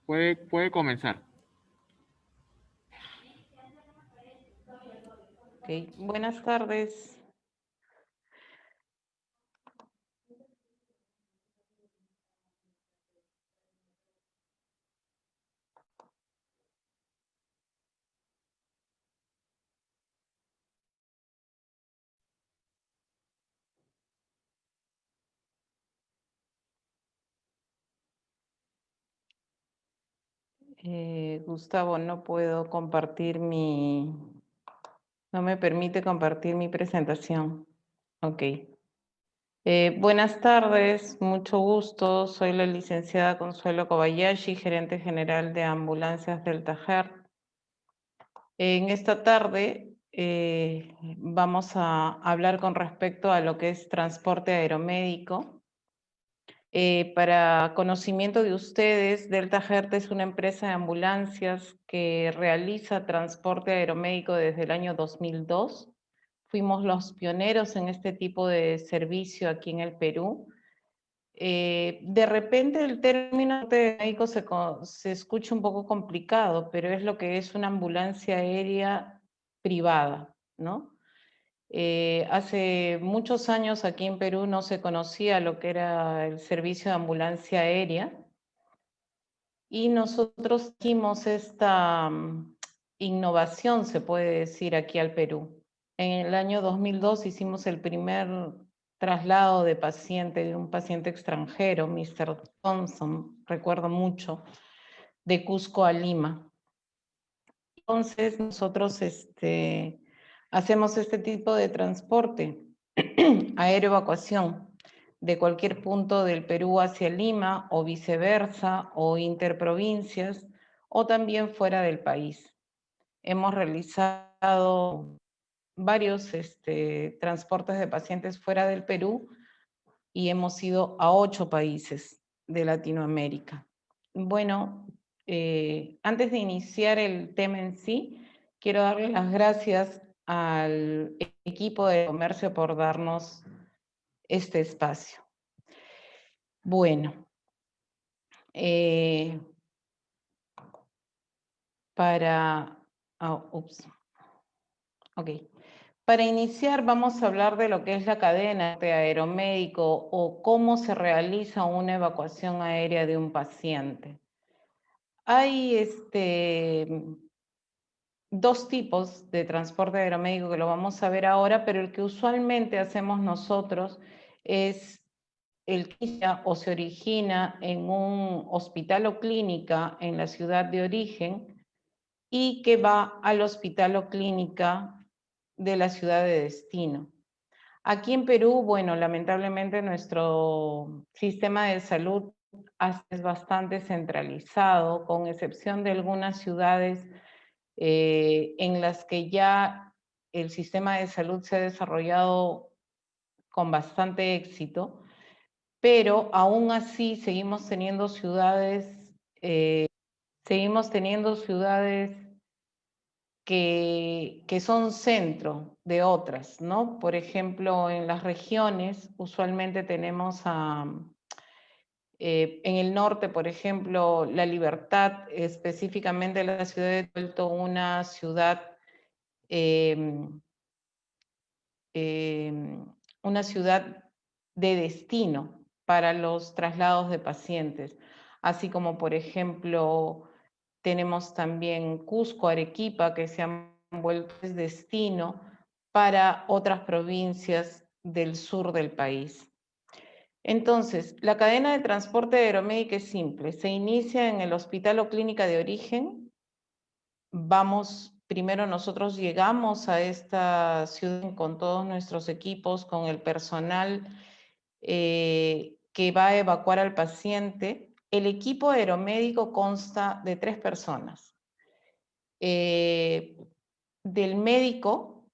Puede comenzar. Ok, buenas tardes. Gustavo, no puedo compartir no me permite compartir mi presentación. Ok. Buenas tardes, mucho gusto. Soy la licenciada Consuelo Kobayashi, gerente general de Ambulancias Delta Heart. En esta tarde vamos a hablar con respecto a lo que es transporte aeromédico. Para conocimiento de ustedes, Delta Heart es una empresa de ambulancias que realiza transporte aeromédico desde el año 2002. Fuimos los pioneros en este tipo de servicio aquí en el Perú. De repente el término médico se escucha un poco complicado, pero es lo que es una ambulancia aérea privada, ¿no? Hace muchos años aquí en Perú no se conocía lo que era el servicio de ambulancia aérea y nosotros hicimos esta innovación, se puede decir, aquí al Perú. En el año 2002 hicimos el primer traslado de un paciente extranjero, Mr. Thompson, recuerdo mucho, de Cusco a Lima. Entonces nosotros hacemos este tipo de transporte, aeroevacuación, de cualquier punto del Perú hacia Lima o viceversa, o interprovincias, o también fuera del país. Hemos realizado varios transportes de pacientes fuera del Perú y hemos ido a 8 países de Latinoamérica. Bueno, antes de iniciar el tema en sí, quiero darle las gracias al equipo de comercio por darnos este espacio. Bueno, Para iniciar vamos a hablar de lo que es la cadena de aeromédico o cómo se realiza una evacuación aérea de un paciente. Hay dos tipos de transporte aeromédico que lo vamos a ver ahora, pero el que usualmente hacemos nosotros es el que inicia o se origina en un hospital o clínica en la ciudad de origen y que va al hospital o clínica de la ciudad de destino. Aquí en Perú, bueno, lamentablemente nuestro sistema de salud es bastante centralizado, con excepción de algunas ciudades en las que ya el sistema de salud se ha desarrollado con bastante éxito, pero aún así seguimos teniendo ciudades que son centro de otras, ¿no? Por ejemplo, en las regiones usualmente tenemos en el norte, por ejemplo, La Libertad, específicamente la ciudad de Puerto, una ciudad una ciudad de destino para los traslados de pacientes, así como por ejemplo tenemos también Cusco, Arequipa, que se han vuelto destino para otras provincias del sur del país. Entonces, la cadena de transporte aeromédico es simple. Se inicia en el hospital o clínica de origen. Primero nosotros llegamos a esta ciudad con todos nuestros equipos, con el personal que va a evacuar al paciente. El equipo aeromédico consta de 3 personas. Del médico,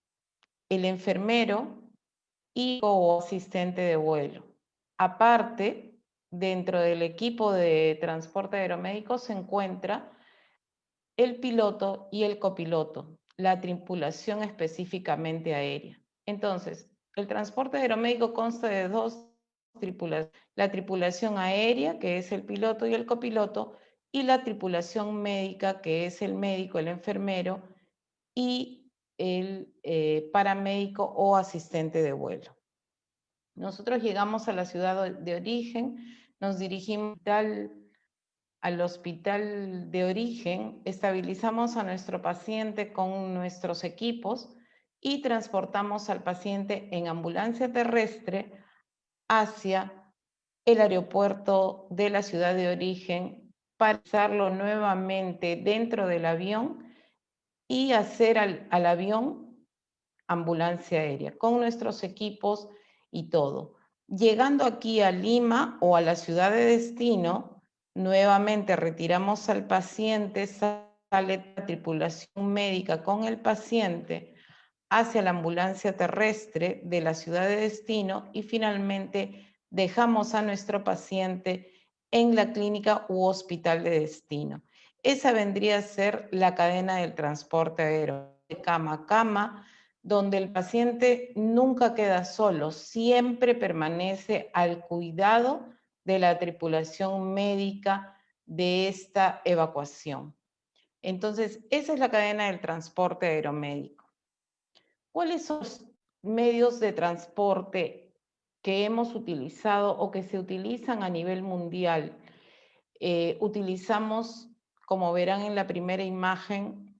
el enfermero y o asistente de vuelo. Aparte, dentro del equipo de transporte aeromédico se encuentra el piloto y el copiloto, la tripulación específicamente aérea. Entonces, el transporte aeromédico consta de 2 tripulaciones, la tripulación aérea, que es el piloto y el copiloto, y la tripulación médica, que es el médico, el enfermero y el paramédico o asistente de vuelo. Nosotros llegamos a la ciudad de origen, nos dirigimos al hospital de origen, estabilizamos a nuestro paciente con nuestros equipos y transportamos al paciente en ambulancia terrestre hacia el aeropuerto de la ciudad de origen para hacerlo nuevamente dentro del avión y hacer al avión ambulancia aérea con nuestros equipos y todo. Llegando aquí a Lima o a la ciudad de destino, nuevamente retiramos al paciente, sale la tripulación médica con el paciente hacia la ambulancia terrestre de la ciudad de destino y finalmente dejamos a nuestro paciente en la clínica u hospital de destino. Esa vendría a ser la cadena del transporte aéreo, de cama a cama, donde el paciente nunca queda solo, siempre permanece al cuidado de la tripulación médica de esta evacuación. Entonces, esa es la cadena del transporte aeromédico. ¿Cuáles son los medios de transporte que hemos utilizado o que se utilizan a nivel mundial? Utilizamos, como verán en la primera imagen,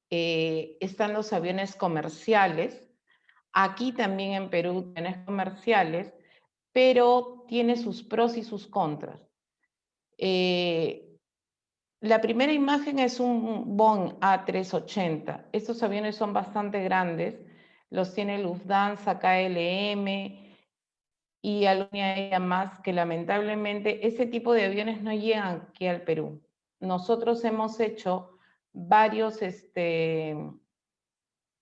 están los aviones comerciales. Aquí también en Perú aviones comerciales, pero tiene sus pros y sus contras. La primera imagen es un Boeing A380. Estos aviones son bastante grandes, los tiene Lufthansa, KLM y alguna aérea más, que lamentablemente ese tipo de aviones no llegan aquí al Perú. Nosotros hemos hecho varios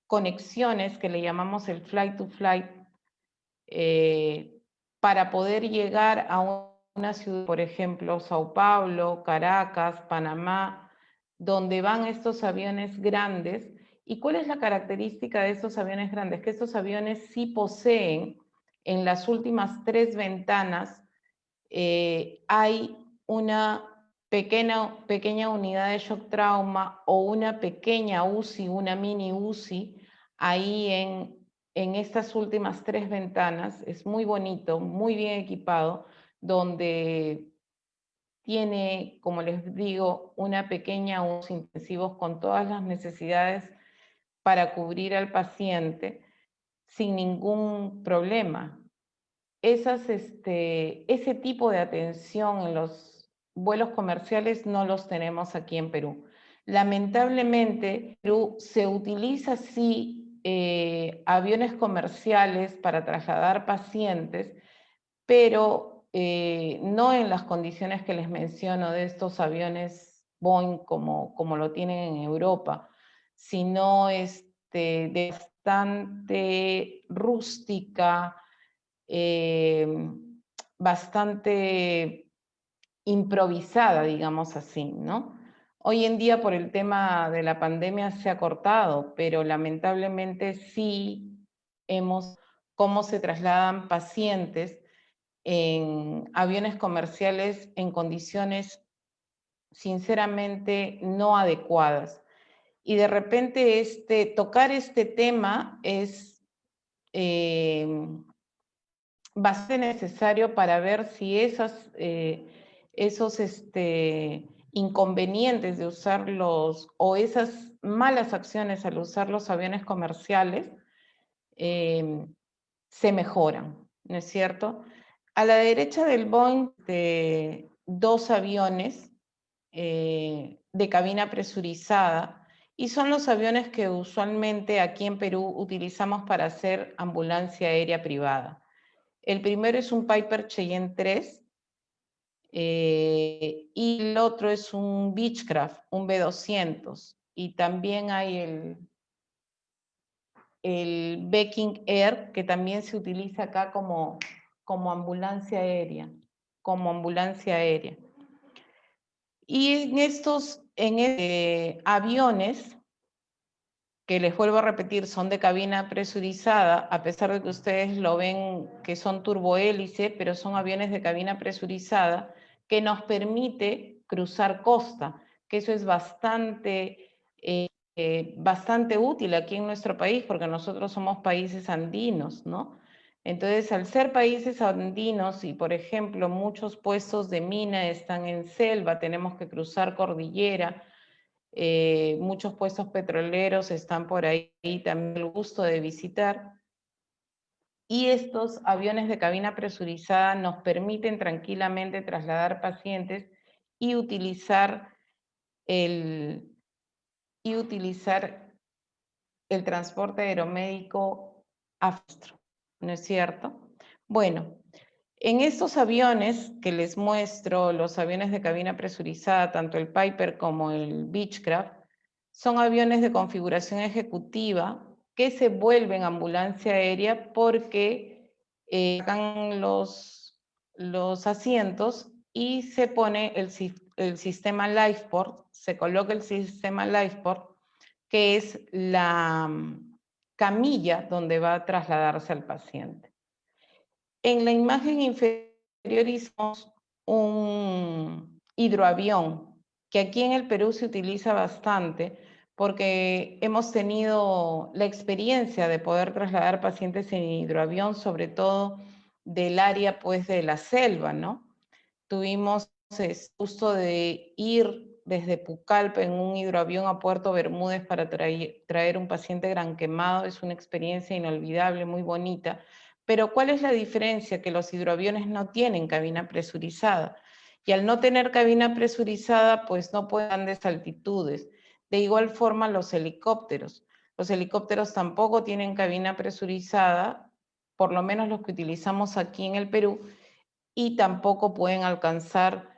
conexiones que le llamamos el flight to flight para poder llegar a una ciudad, por ejemplo, Sao Paulo, Caracas, Panamá, donde van estos aviones grandes. ¿Y cuál es la característica de estos aviones grandes? Que estos aviones sí poseen en las últimas 3 ventanas, hay una pequeña unidad de shock trauma o una pequeña UCI, una mini UCI, ahí en estas últimas 3 ventanas. Es muy bonito, muy bien equipado, donde tiene, como les digo, una pequeña UCI intensivos con todas las necesidades para cubrir al paciente sin ningún problema. Ese tipo de atención en los vuelos comerciales no los tenemos aquí en Perú. Lamentablemente, en Perú se utiliza sí aviones comerciales para trasladar pacientes, pero no en las condiciones que les menciono de estos aviones Boeing como lo tienen en Europa, sino de bastante rústica, bastante improvisada, digamos así, ¿no? Hoy en día por el tema de la pandemia se ha cortado, pero lamentablemente sí hemos cómo se trasladan pacientes en aviones comerciales en condiciones sinceramente no adecuadas. Y de repente tocar este tema es bastante necesario para ver si esos inconvenientes de usarlos o esas malas acciones al usar los aviones comerciales se mejoran, ¿no es cierto? A la derecha del Boeing, dos aviones de cabina presurizada, y son los aviones que usualmente aquí en Perú utilizamos para hacer ambulancia aérea privada. El primero es un Piper Cheyenne 3 y el otro es un Beechcraft, un B200. Y también hay el Viking Air, que también se utiliza acá como ambulancia aérea, Y en estos aviones, que les vuelvo a repetir, son de cabina presurizada, a pesar de que ustedes lo ven que son turbohélice, pero son aviones de cabina presurizada, que cruzar costa, que eso es bastante útil aquí en nuestro país, porque nosotros somos países andinos, ¿no? Entonces, al ser países andinos y, por ejemplo, muchos puestos de mina están en selva, tenemos que cruzar cordillera, muchos puestos petroleros están por ahí, también el gusto de visitar. Y estos aviones de cabina presurizada nos permiten tranquilamente trasladar pacientes y utilizar el transporte aeromédico afro, ¿no es cierto? Bueno, en estos aviones que les muestro, los aviones de cabina presurizada, tanto el Piper como el Beechcraft, son aviones de configuración ejecutiva que se vuelven ambulancia aérea porque sacan los asientos y se pone el sistema Lifeport, se coloca el sistema Lifeport, que es la camilla donde va a trasladarse al paciente. En la imagen inferior hicimos un hidroavión, que aquí en el Perú se utiliza bastante porque hemos tenido la experiencia de poder trasladar pacientes en hidroavión, sobre todo del área pues de la selva, ¿no? Tuvimos el gusto de ir desde Pucallpa en un hidroavión a Puerto Bermúdez para traer un paciente gran quemado. Es una experiencia inolvidable, muy bonita. Pero ¿cuál es la diferencia? Que los hidroaviones no tienen cabina presurizada. Y al no tener cabina presurizada, pues no pueden ir a grandes altitudes. De igual forma los helicópteros. Los helicópteros tampoco tienen cabina presurizada, por lo menos los que utilizamos aquí en el Perú, y tampoco pueden alcanzar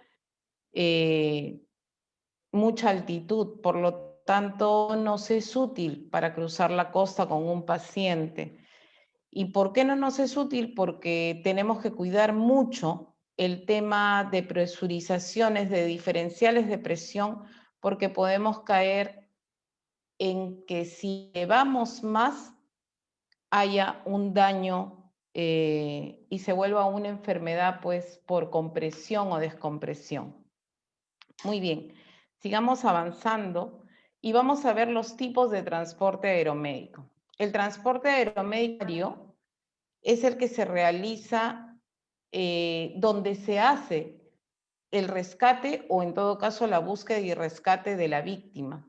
mucha altitud, por lo tanto nos es útil para cruzar la costa con un paciente. ¿Y por qué no nos es útil? Porque tenemos que cuidar mucho el tema de presurizaciones, de diferenciales de presión, porque podemos caer en que si elevamos más, haya un daño y se vuelva una enfermedad pues por compresión o descompresión. Muy bien, sigamos avanzando y vamos a ver los tipos de transporte aeromédico. El transporte aeromédico es el que se realiza donde se hace el rescate o en todo caso la búsqueda y rescate de la víctima.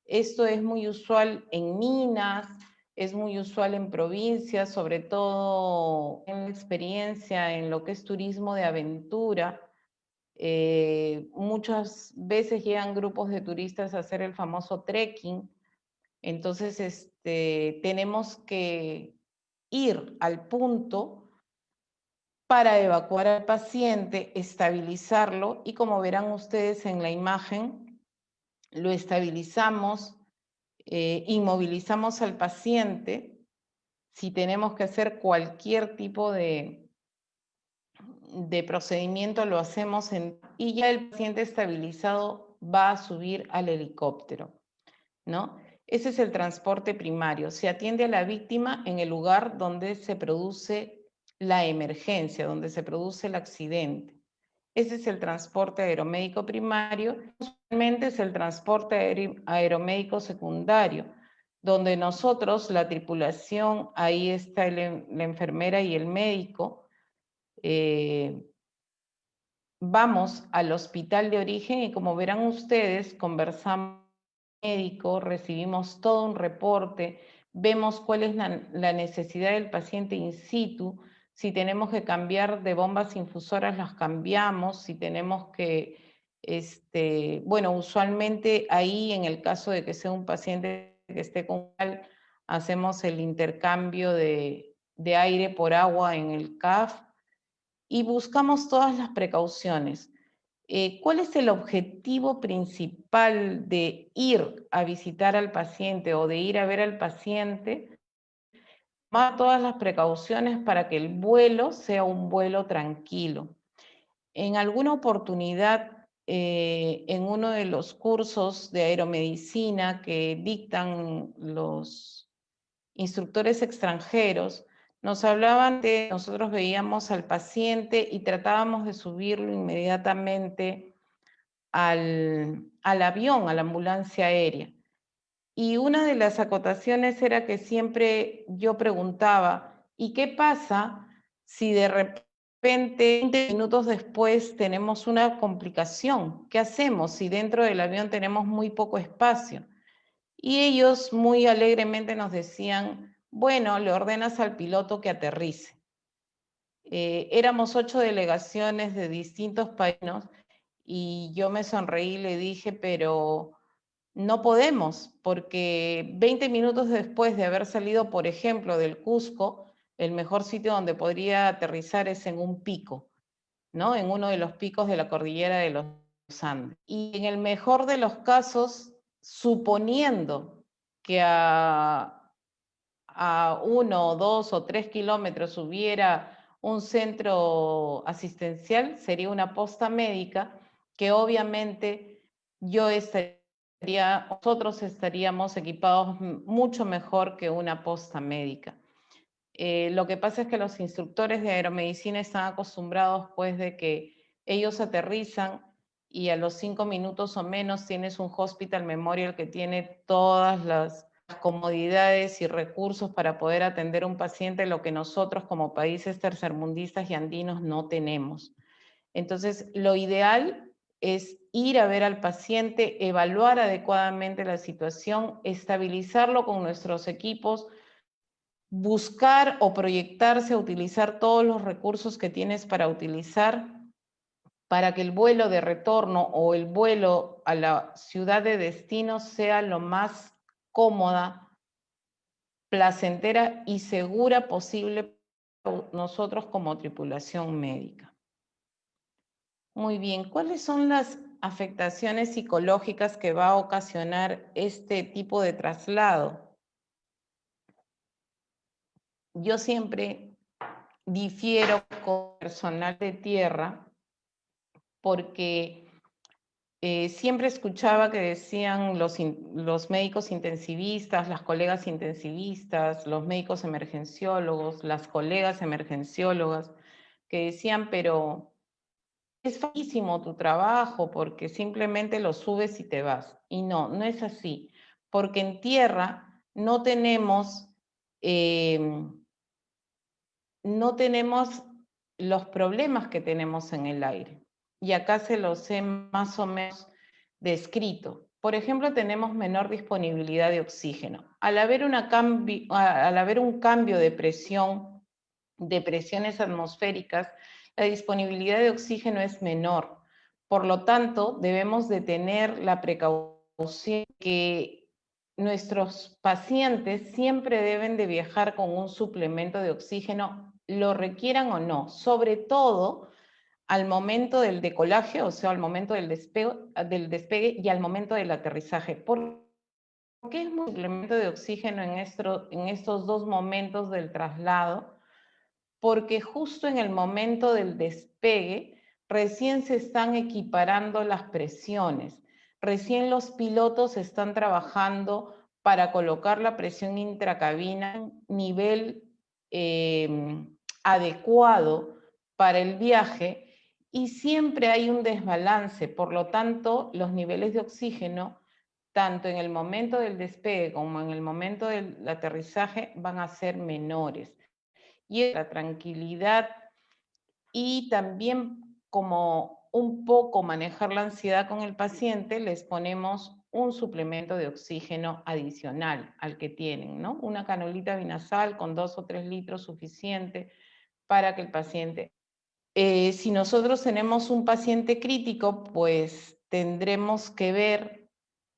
Esto es muy usual en minas, es muy usual en provincias, sobre todo en la experiencia en lo que es turismo de aventura. Muchas veces llegan grupos de turistas a hacer el famoso trekking, entonces tenemos que ir al punto para evacuar al paciente, estabilizarlo y como verán ustedes en la imagen, lo estabilizamos, inmovilizamos al paciente. Si tenemos que hacer cualquier tipo de procedimiento, lo hacemos y ya el paciente estabilizado va a subir al helicóptero, ¿no? Ese es el transporte primario. Se atiende a la víctima en el lugar donde se produce la emergencia, donde se produce el accidente. Ese es el transporte aeromédico primario. Usualmente es el transporte aeromédico secundario, donde nosotros, la tripulación, ahí está la enfermera y el médico, vamos al hospital de origen y como verán ustedes, conversamos con el médico, recibimos todo un reporte, vemos cuál es la necesidad del paciente in situ, si tenemos que cambiar de bombas infusoras, las cambiamos, si tenemos que, bueno, usualmente ahí en el caso de que sea un paciente que esté con mal, hacemos el intercambio de aire por agua en el CAF, y buscamos todas las precauciones. ¿Cuál es el objetivo principal de ir a visitar al paciente o de ir a ver al paciente? Tomar todas las precauciones para que el vuelo sea un vuelo tranquilo. En alguna oportunidad, en uno de los cursos de aeromedicina que dictan los instructores extranjeros, nos hablaban de, nosotros veíamos al paciente y tratábamos de subirlo inmediatamente al avión, a la ambulancia aérea. Y una de las acotaciones era que siempre yo preguntaba, ¿y qué pasa si de repente 20 minutos después tenemos una complicación? ¿Qué hacemos si dentro del avión tenemos muy poco espacio? Y ellos muy alegremente nos decían, bueno, le ordenas al piloto que aterrice. Éramos 8 delegaciones de distintos países y yo me sonreí y le dije, pero no podemos, porque 20 minutos después de haber salido, por ejemplo, del Cusco, el mejor sitio donde podría aterrizar es en un pico, ¿no? En uno de los picos de la cordillera de los Andes. Y en el mejor de los casos, suponiendo que a 1 o 2 o 3 kilómetros hubiera un centro asistencial, sería una posta médica que obviamente nosotros estaríamos equipados mucho mejor que una posta médica. Lo que pasa es que los instructores de aeromedicina están acostumbrados pues de que ellos aterrizan y a los 5 minutos o menos tienes un hospital memorial que tiene todas las comodidades y recursos para poder atender a un paciente, lo que nosotros como países tercermundistas y andinos no tenemos. Entonces, lo ideal es ir a ver al paciente, evaluar adecuadamente la situación, estabilizarlo con nuestros equipos, buscar o proyectarse a utilizar todos los recursos que tienes para utilizar para que el vuelo de retorno o el vuelo a la ciudad de destino sea lo más cómoda, placentera y segura posible para nosotros como tripulación médica. Muy bien, ¿cuáles son las afectaciones psicológicas que va a ocasionar este tipo de traslado? Yo siempre difiero con personal de tierra porque siempre escuchaba que decían los médicos intensivistas, las colegas intensivistas, los médicos emergenciólogos, las colegas emergenciólogas, que decían, pero es facilísimo tu trabajo porque simplemente lo subes y te vas. Y no, no es así, porque en tierra no tenemos los problemas que tenemos en el aire. Y acá se los he más o menos descrito. Por ejemplo, tenemos menor disponibilidad de oxígeno. Al haber un cambio de presión, de presiones atmosféricas, la disponibilidad de oxígeno es menor. Por lo tanto, debemos de tener la precaución que nuestros pacientes siempre deben de viajar con un suplemento de oxígeno, lo requieran o no, sobre todo al momento del decolaje, o sea, al momento del despegue y al momento del aterrizaje. ¿Por qué es un suplemento de oxígeno en estos dos momentos del traslado? Porque justo en el momento del despegue recién se están equiparando las presiones, recién los pilotos están trabajando para colocar la presión intracabina en nivel adecuado para el viaje y siempre hay un desbalance, por lo tanto los niveles de oxígeno tanto en el momento del despegue como en el momento del aterrizaje van a ser menores. Y la tranquilidad y también como un poco manejar la ansiedad con el paciente, les ponemos un suplemento de oxígeno adicional al que tienen, ¿no? Una canulita binasal con 2 o 3 litros suficiente para que el paciente... si nosotros tenemos un paciente crítico, pues tendremos que ver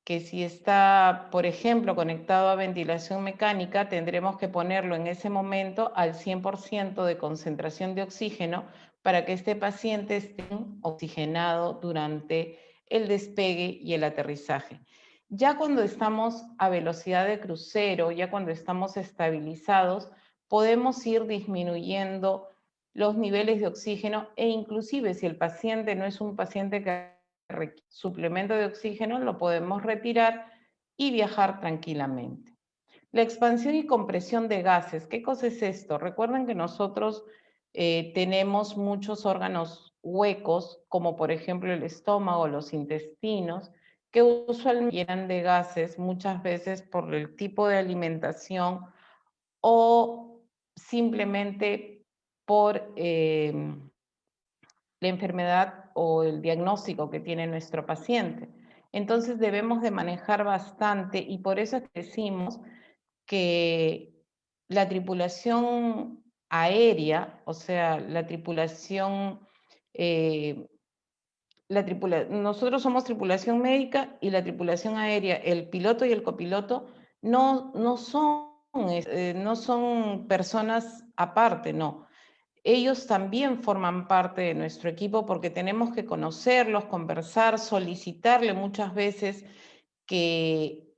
que si está, por ejemplo, conectado a ventilación mecánica, tendremos que ponerlo en ese momento al 100% de concentración de oxígeno para que este paciente esté oxigenado durante el despegue y el aterrizaje. Ya cuando estamos a velocidad de crucero, ya cuando estamos estabilizados, podemos ir disminuyendo los niveles de oxígeno e inclusive si el paciente no es un paciente que requiere suplemento de oxígeno, lo podemos retirar y viajar tranquilamente. La expansión y compresión de gases. ¿Qué cosa es esto? Recuerden que nosotros tenemos muchos órganos huecos, como por ejemplo el estómago, los intestinos, que usualmente llenan de gases, muchas veces por el tipo de alimentación o simplemente por la enfermedad o el diagnóstico que tiene nuestro paciente. Entonces debemos de manejar bastante y por eso es que decimos que la tripulación aérea, o sea, la tripulación, nosotros somos tripulación médica y la tripulación aérea, el piloto y el copiloto, no son personas aparte, no. Ellos también forman parte de nuestro equipo porque tenemos que conocerlos, conversar, solicitarle muchas veces que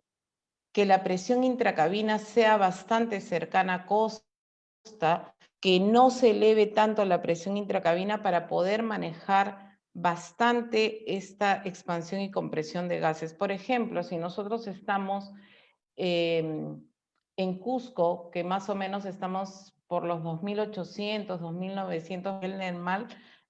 la presión intracabina sea bastante cercana a costa, que no se eleve tanto la presión intracabina para poder manejar bastante esta expansión y compresión de gases. Por ejemplo, si nosotros estamos en Cusco, que más o menos estamos por los 2.800, 2.900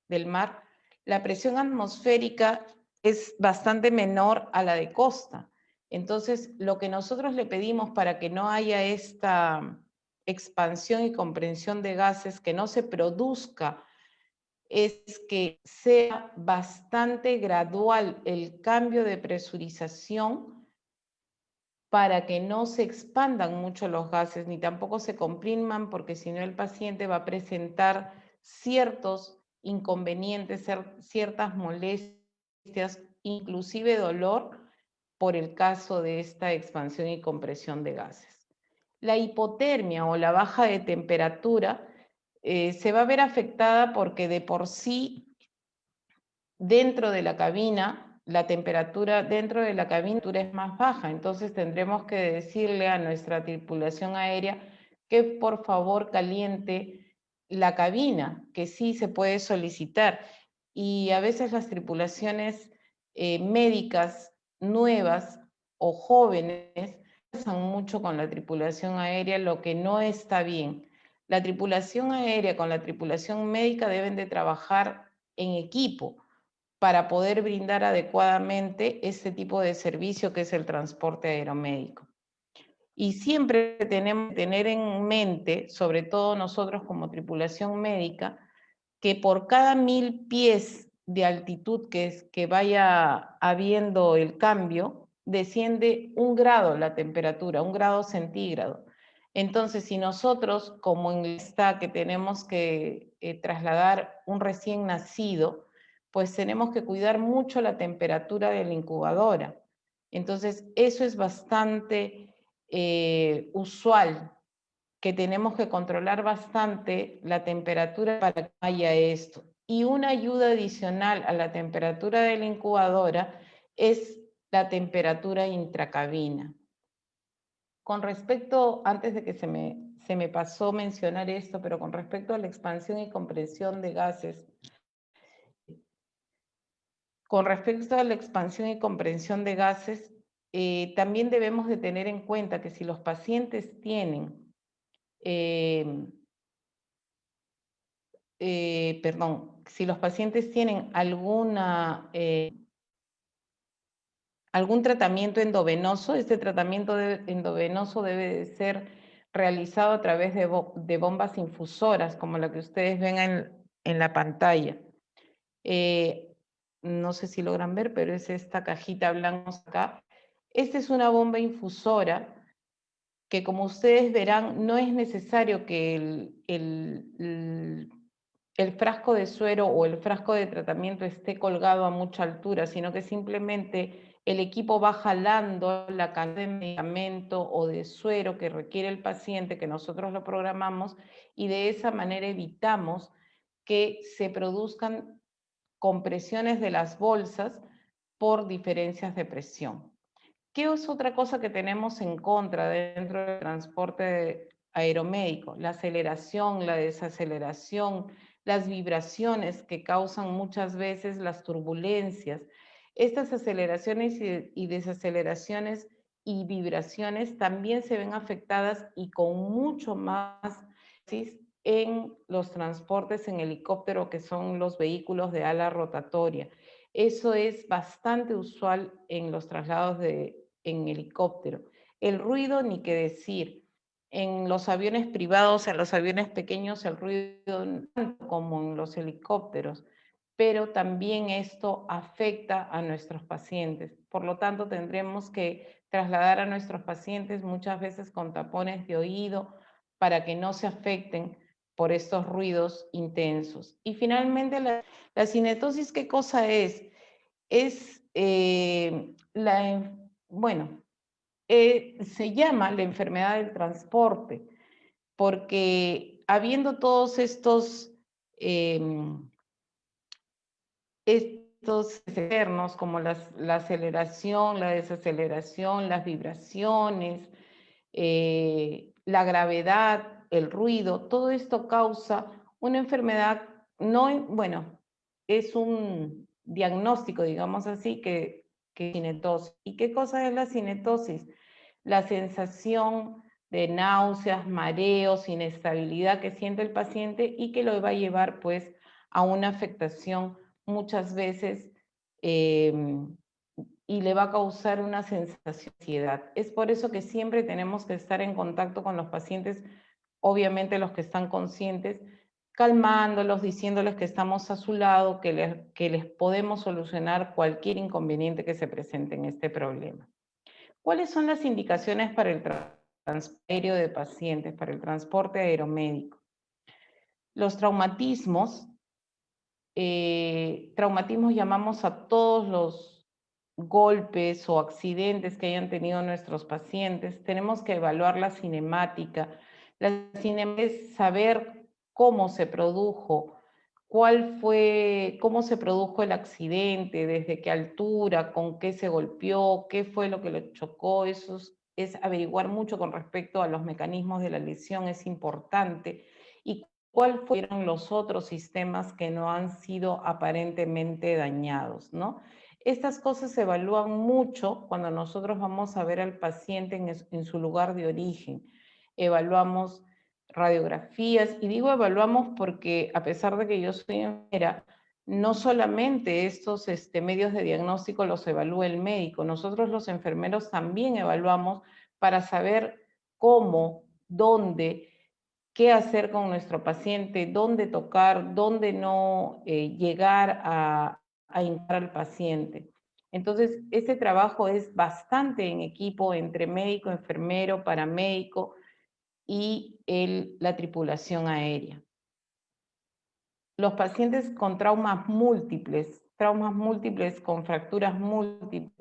del mar, la presión atmosférica es bastante menor a la de costa. Entonces, lo que nosotros le pedimos para que no haya esta expansión y comprensión de gases, que no se produzca, es que sea bastante gradual el cambio de presurización para que no se expandan mucho los gases ni tampoco se compriman, porque si no el paciente va a presentar ciertos inconvenientes, ciertas molestias, inclusive dolor, por el caso de esta expansión y compresión de gases. La hipotermia o la baja de temperatura se va a ver afectada porque de por sí dentro de la cabina, la temperatura dentro de la cabina es más baja, entonces tendremos que decirle a nuestra tripulación aérea que por favor caliente la cabina, que sí se puede solicitar. Y a veces las tripulaciones médicas nuevas o jóvenes pasan mucho con la tripulación aérea, lo que no está bien. La tripulación aérea con la tripulación médica deben de trabajar en equipo para poder brindar adecuadamente este tipo de servicio que es el transporte aeromédico. Y siempre tenemos que tener en mente, sobre todo nosotros como tripulación médica, que por cada 1.000 pies de altitud que vaya habiendo el cambio, desciende 1 grado la temperatura, 1 grado centígrado. Entonces, si nosotros, como en esta que tenemos que trasladar un recién nacido, pues tenemos que cuidar mucho la temperatura de la incubadora. Entonces, eso es bastante usual, que tenemos que controlar bastante la temperatura para que haya esto. Y una ayuda adicional a la temperatura de la incubadora es la temperatura intracabina. Con respecto, antes de que se me pasó mencionar esto, pero con respecto a la expansión y compresión de gases, también debemos de tener en cuenta que si los pacientes tienen si los pacientes tienen algún tratamiento endovenoso, este tratamiento endovenoso debe de ser realizado a través de bombas infusoras, como la que ustedes ven en la pantalla. No sé si logran ver, pero es esta cajita blanca acá. Esta es una bomba infusora que, como ustedes verán, no es necesario que el frasco de suero o el frasco de tratamiento esté colgado a mucha altura, sino que simplemente el equipo va jalando la cantidad de medicamento o de suero que requiere el paciente, que nosotros lo programamos, y de esa manera evitamos que se produzcan compresiones de las bolsas por diferencias de presión. ¿Qué es otra cosa que tenemos en contra dentro del transporte aeromédico? La aceleración, la desaceleración, las vibraciones que causan muchas veces las turbulencias. Estas aceleraciones y desaceleraciones y vibraciones también se ven afectadas y con mucho más en los transportes en helicóptero, que son los vehículos de ala rotatoria. Eso es bastante usual en los traslados en helicóptero. El ruido, ni qué decir. En los aviones privados, en los aviones pequeños, el ruido no tanto como en los helicópteros, pero también esto afecta a nuestros pacientes. Por lo tanto, tendremos que trasladar a nuestros pacientes muchas veces con tapones de oído para que no se afecten por estos ruidos intensos. Y finalmente, la cinetosis, ¿qué cosa es? Es se llama la enfermedad del transporte, porque habiendo todos estos externos como la aceleración, la desaceleración, las vibraciones, la gravedad, el ruido, todo esto causa una enfermedad, es un diagnóstico, digamos así, que es cinetosis. ¿Y qué cosa es la cinetosis? La sensación de náuseas, mareos, inestabilidad que siente el paciente y que lo va a llevar pues a una afectación muchas veces y le va a causar una sensación de ansiedad. Es por eso que siempre tenemos que estar en contacto con los pacientes, obviamente los que están conscientes, calmándolos, diciéndoles que estamos a su lado, que les podemos solucionar cualquier inconveniente que se presente en este problema. ¿Cuáles son las indicaciones para el transporte de pacientes, para el transporte aeromédico? Los traumatismos, traumatismos llamamos a todos los golpes o accidentes que hayan tenido nuestros pacientes. Tenemos que evaluar la cinemática. La cinemática es saber cómo se produjo, cómo se produjo el accidente, desde qué altura, con qué se golpeó, qué fue lo que lo chocó. Eso es averiguar mucho con respecto a los mecanismos de la lesión, es importante. Y cuáles fueron los otros sistemas que no han sido aparentemente dañados, ¿no? Estas cosas se evalúan mucho cuando nosotros vamos a ver al paciente en su lugar de origen. Evaluamos radiografías, y digo evaluamos porque a pesar de que yo soy enfermera, no solamente estos medios de diagnóstico los evalúa el médico, nosotros los enfermeros también evaluamos para saber cómo, dónde, qué hacer con nuestro paciente, dónde tocar, dónde no llegar a hincar al paciente. Entonces, ese trabajo es bastante en equipo entre médico, enfermero, paramédico y la tripulación aérea. Los pacientes con traumas múltiples con fracturas múltiples,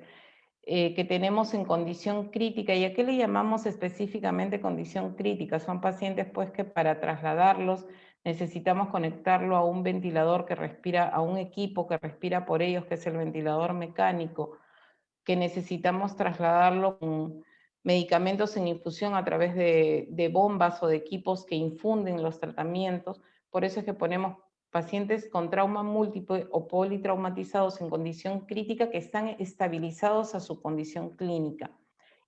que tenemos en condición crítica. ¿Y a qué le llamamos específicamente condición crítica? Son pacientes pues que para trasladarlos necesitamos conectarlo a un ventilador que respira, a un equipo que respira por ellos, que es el ventilador mecánico, que necesitamos trasladarlo con medicamentos en infusión a través de bombas o de equipos que infunden los tratamientos. Por eso es que ponemos pacientes con trauma múltiple o politraumatizados en condición crítica que están estabilizados a su condición clínica.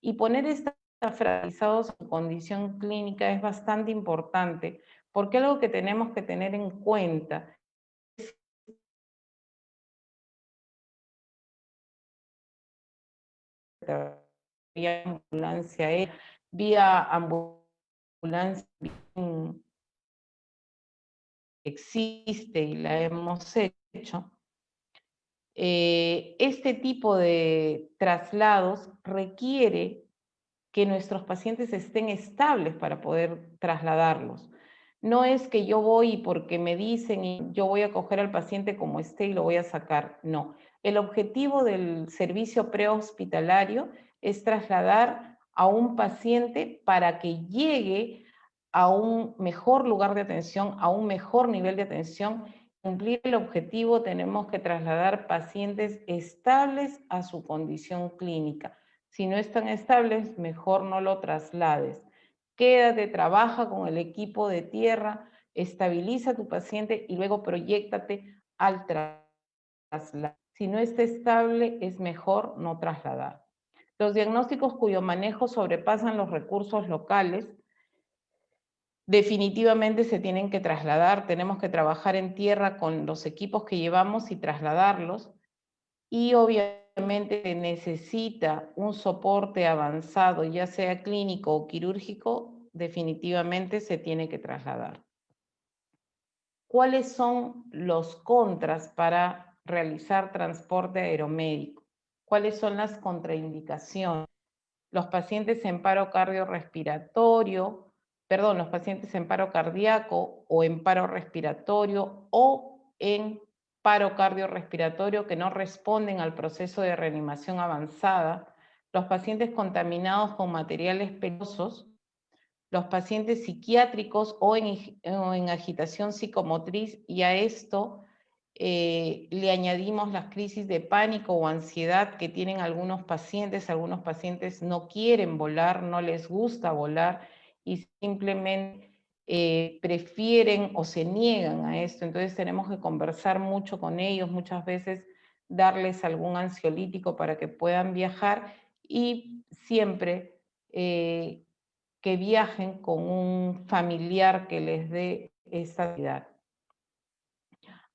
Y poner estabilizados a su condición clínica es bastante importante, porque algo que tenemos que tener en cuenta vía ambulancia, vía ambulancia existe y la hemos hecho. Este tipo de traslados requiere que nuestros pacientes estén estables para poder trasladarlos. No es que yo voy y porque me dicen y yo voy a coger al paciente como esté y lo voy a sacar. No. El objetivo del servicio prehospitalario es trasladar a un paciente para que llegue a un mejor lugar de atención, a un mejor nivel de atención. Cumplir el objetivo tenemos que trasladar pacientes estables a su condición clínica. Si no están estables, mejor no lo traslades. Quédate, trabaja con el equipo de tierra, estabiliza a tu paciente y luego proyéctate al traslado. Si no está estable, es mejor no trasladar. Los diagnósticos cuyo manejo sobrepasan los recursos locales definitivamente se tienen que trasladar, tenemos que trabajar en tierra con los equipos que llevamos y trasladarlos, y obviamente necesita un soporte avanzado, ya sea clínico o quirúrgico, definitivamente se tiene que trasladar. ¿Cuáles son los contras para realizar transporte aeromédico? ¿Cuáles son las contraindicaciones? Los pacientes en paro cardiorrespiratorio, perdón, los pacientes en paro cardíaco o en paro respiratorio o en paro cardiorrespiratorio que no responden al proceso de reanimación avanzada, los pacientes contaminados con materiales peligrosos, los pacientes psiquiátricos o en agitación psicomotriz, y a esto le añadimos las crisis de pánico o ansiedad que tienen algunos pacientes no quieren volar, no les gusta volar y simplemente prefieren o se niegan a esto. Entonces tenemos que conversar mucho con ellos, muchas veces darles algún ansiolítico para que puedan viajar, y siempre que viajen con un familiar que les dé esa actividad.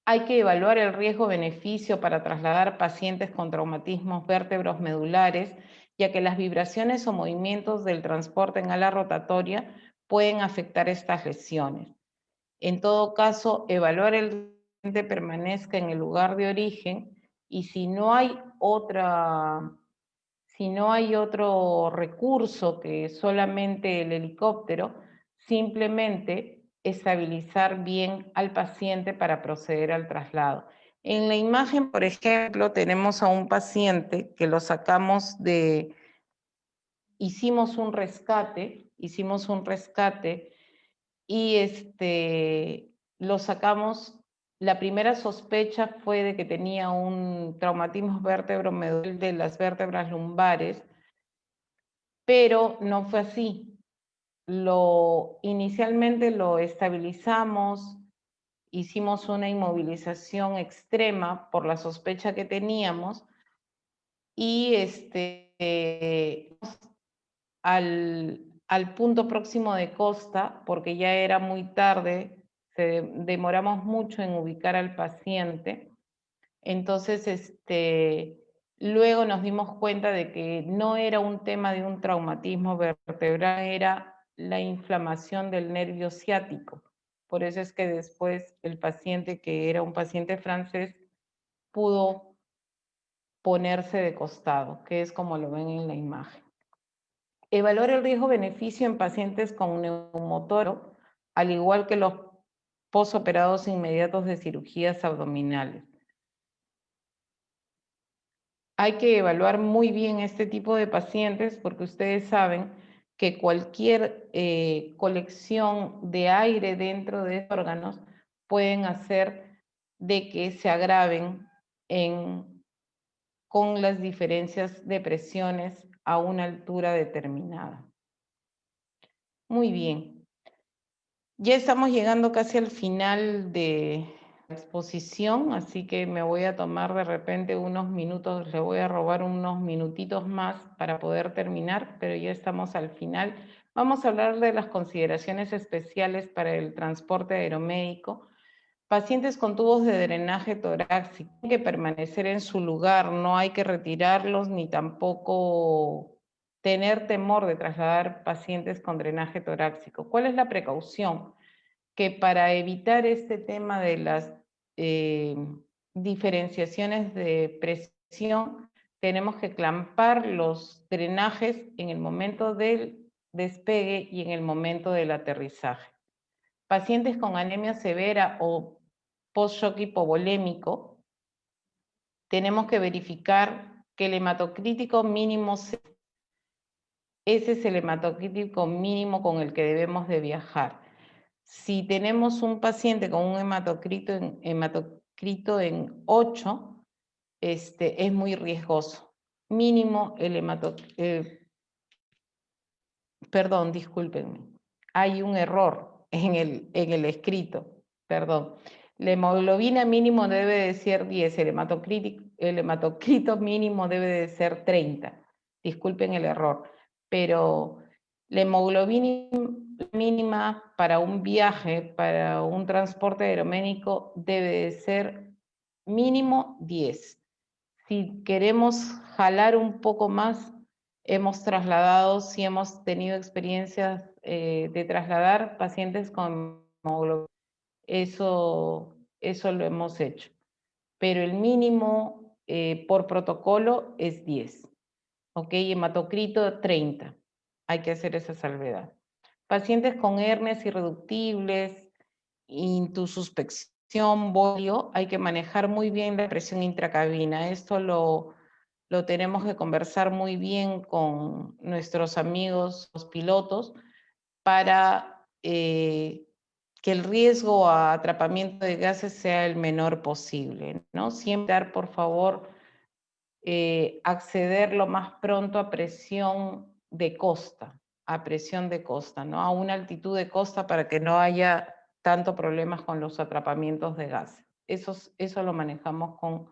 Hay que evaluar el riesgo-beneficio para trasladar pacientes con traumatismos vértebros medulares, ya que las vibraciones o movimientos del transporte en ala rotatoria pueden afectar estas lesiones. En todo caso, evaluar el paciente permanezca en el lugar de origen, y si no hay otro recurso que solamente el helicóptero, simplemente estabilizar bien al paciente para proceder al traslado. En la imagen, por ejemplo, tenemos a un paciente que lo sacamos hicimos un rescate y lo sacamos. La primera sospecha fue de que tenía un traumatismo vértebro-medular de las vértebras lumbares, pero no fue así. Inicialmente lo estabilizamos, hicimos una inmovilización extrema por la sospecha que teníamos, y al punto próximo de costa, porque ya era muy tarde, demoramos mucho en ubicar al paciente. Entonces, luego nos dimos cuenta de que no era un tema de un traumatismo vertebral, era la inflamación del nervio ciático. Por eso es que después el paciente, que era un paciente francés, pudo ponerse de costado, que es como lo ven en la imagen. Evaluar el riesgo-beneficio en pacientes con neumotoro, al igual que los posoperados inmediatos de cirugías abdominales. Hay que evaluar muy bien este tipo de pacientes, porque ustedes saben que cualquier colección de aire dentro de órganos pueden hacer de que se agraven con las diferencias de presiones a una altura determinada. Muy bien. Ya estamos llegando casi al final de la exposición, así que me voy a tomar de repente unos minutos, le voy a robar unos minutitos más para poder terminar, pero ya estamos al final. Vamos a hablar de las consideraciones especiales para el transporte aeromédico. Pacientes con tubos de drenaje torácico tienen que permanecer en su lugar, no hay que retirarlos ni tampoco tener temor de trasladar pacientes con drenaje torácico. ¿Cuál es la precaución? Que para evitar este tema de las diferenciaciones de presión, tenemos que clampar los drenajes en el momento del despegue y en el momento del aterrizaje. Pacientes con anemia severa o post-shock hipovolémico, tenemos que verificar que el hematocrítico mínimo, ese es el hematocrítico mínimo con el que debemos de viajar. Si tenemos un paciente con un hematocrito en 8, es muy riesgoso. Mínimo el perdón, discúlpenme. Hay un error en el escrito, perdón. La hemoglobina mínimo debe de ser 10, el hematocrito mínimo debe de ser 30. Disculpen el error, pero La hemoglobina mínima para un viaje, para un transporte aeromédico, debe de ser mínimo 10. Si queremos jalar un poco más, hemos trasladado, si hemos tenido experiencias de trasladar pacientes con hemoglobina, eso lo hemos hecho. Pero el mínimo por protocolo es 10. ¿Ok? Hematocrito 30. Hay que hacer esa salvedad. Pacientes con hernias irreductibles, intususpección, bolio, hay que manejar muy bien la presión intracabina. Esto lo tenemos que conversar muy bien con nuestros amigos, los pilotos, para que el riesgo a atrapamiento de gases sea el menor posible, ¿no? Siempre dar, por favor, acceder lo más pronto a presión de costa, ¿no? A una altitud de costa para que no haya tanto problemas con los atrapamientos de gas. Eso lo manejamos con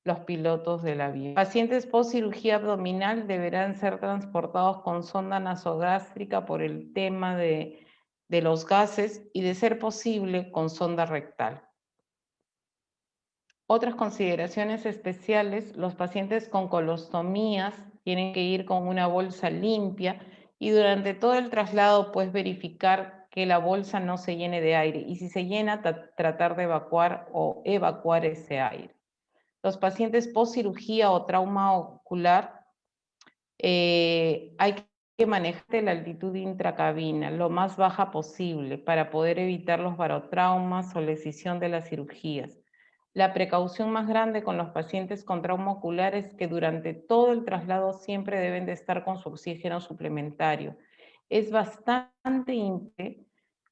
los pilotos del avión. Pacientes post cirugía abdominal deberán ser transportados con sonda nasogástrica por el tema de los gases y, de ser posible, con sonda rectal. Otras consideraciones especiales: los pacientes con colostomías tienen que ir con una bolsa limpia y durante todo el traslado pues verificar que la bolsa no se llene de aire, y si se llena, tratar de evacuar ese aire. Los pacientes post cirugía o trauma ocular, hay que manejar la altitud intracabina lo más baja posible para poder evitar los barotraumas o la escisión de las cirugías. La precaución más grande con los pacientes con trauma ocular es que durante todo el traslado siempre deben de estar con su oxígeno suplementario. Es bastante importante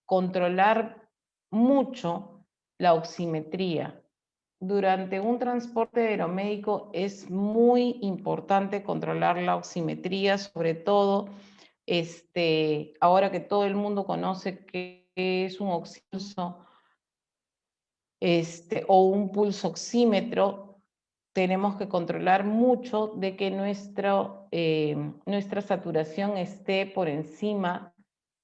controlar mucho la oximetría. Durante un transporte aeromédico es muy importante controlar la oximetría, sobre todo ahora que todo el mundo conoce qué es un oxímetro o un pulso oxímetro. Tenemos que controlar mucho de que nuestra saturación esté por encima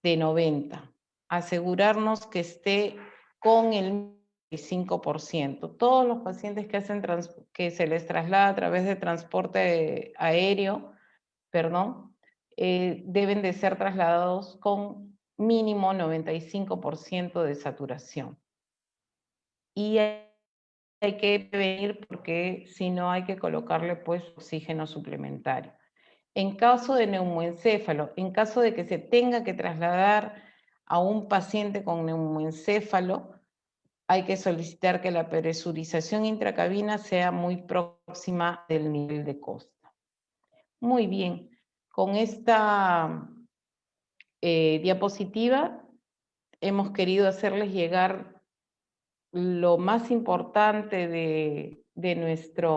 de 90. Asegurarnos que esté con el 95%. Todos los pacientes que se les traslada a través de transporte aéreo, deben de ser trasladados con mínimo 95% de saturación. Y hay que prevenir, porque si no hay que colocarle pues oxígeno suplementario. En caso de neumoencéfalo, en caso de que se tenga que trasladar a un paciente con neumoencéfalo, hay que solicitar que la presurización intracabina sea muy próxima del nivel de costa. Muy bien, con esta diapositiva hemos querido hacerles llegar lo más importante de nuestra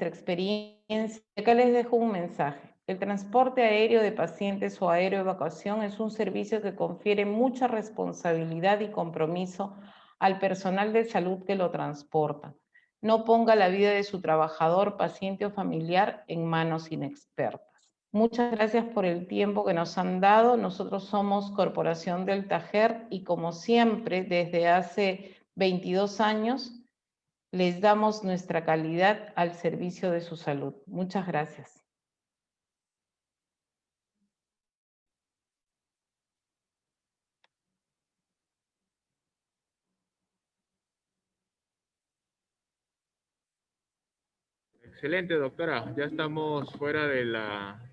experiencia. Acá les dejo un mensaje. El transporte aéreo de pacientes o aeroevacuación es un servicio que confiere mucha responsabilidad y compromiso al personal de salud que lo transporta. No ponga la vida de su trabajador, paciente o familiar en manos inexpertas. Muchas gracias por el tiempo que nos han dado. Nosotros somos Corporación Delta Heart y, como siempre, desde hace 22 años, les damos nuestra calidad al servicio de su salud. Muchas gracias. Excelente, doctora. Ya estamos fuera de la